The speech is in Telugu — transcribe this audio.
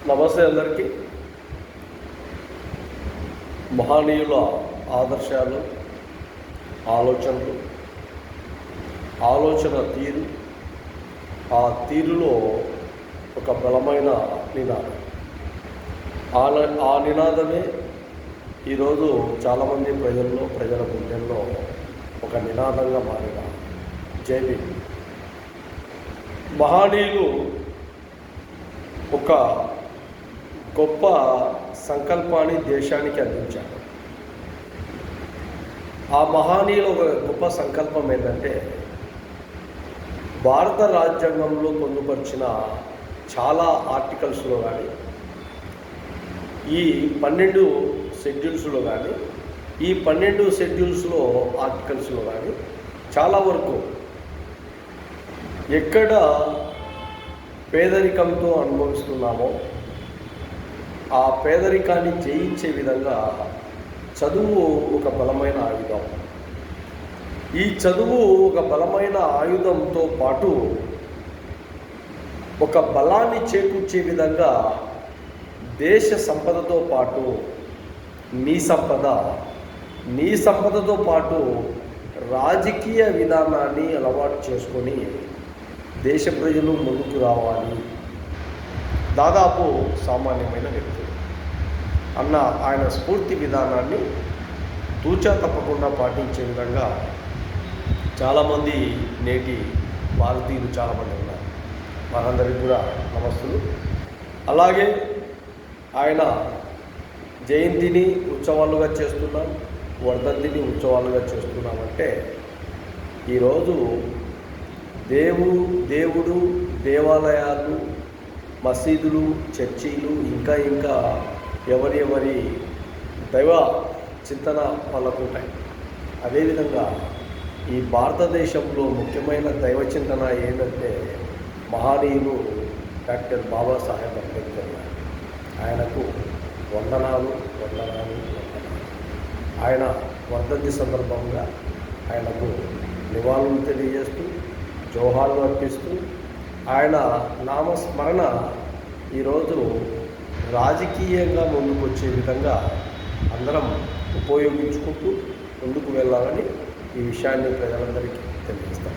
నమస్తే అందరికీ. మహనీయుల ఆదర్శాలు, ఆలోచన తీరు, ఆ తీరులో ఒక బలమైన నినాదం. ఆ నినాదమే ఈరోజు చాలామంది ప్రజల గుండెల్లో ఒక నినాదంగా మారిన జై భీమ్. మహనీయులు ఒక గొప్ప సంకల్పాన్ని దేశానికి అందించారు. ఆ మహనీయుల ఒక గొప్ప సంకల్పం ఏంటంటే, భారత రాజ్యాంగంలో పొందుపరిచిన చాలా ఆర్టికల్స్లో కానీ, ఈ 12 షెడ్యూల్స్లో కానీ, ఈ 12 షెడ్యూల్స్లో ఆర్టికల్స్లో కానీ చాలా వరకు ఎక్కడ పేదరికంతో అనుభవిస్తున్నామో ఆ పేదరికాన్ని జయించే విధంగా చదువు ఒక బలమైన ఆయుధం. ఈ చదువు ఒక బలమైన ఆయుధంతో పాటు ఒక బలాన్ని చేకూర్చే విధంగా దేశ సంపదతో పాటు నీ సంపదతో పాటు రాజకీయ విధానాన్ని అలవాటు చేసుకొని దేశ ప్రజలు ముందుకు రావాలి. దాదాపు సామాన్యమైన వ్యక్తులు అన్న ఆయన స్ఫూర్తి విధానాన్ని తూచా తప్పకుండా పాటించే విధంగా చాలామంది నేటి భారతీయులు చాలామంది ఉన్నారు. వారందరికీ కూడా నమస్తులు. అలాగే ఆయన జయంతిని ఉత్సవాలుగా చేస్తున్నాం, వర్ధంతిని ఉత్సవాలుగా చేస్తున్నామంటే ఈరోజు దేవుడు దేవాలయాలు, మసీదులు, చర్చీలు, ఇంకా ఎవరి దైవ చింతన వాళ్ళకు ఉంటాయి. అదేవిధంగా ఈ భారతదేశంలో ముఖ్యమైన దైవ చింతన ఏంటంటే మహనీయులు డాక్టర్ బాబాసాహెబ్ అంబేద్కర్ గారు. ఆయనకు వందనాలు. ఆయన వర్ధంతి సందర్భంగా ఆయనకు నివాళులు తెలియజేస్తూ, జోహార్లు అర్పిస్తూ, ఆయన నామస్మరణ ఈరోజు రాజకీయంగా ముందుకు వచ్చే విధంగా అందరం ఉపయోగించుకుంటూ ముందుకు వెళ్ళాలని ఈ విషయాన్ని ప్రజలందరికీ తెలియజేస్తాం.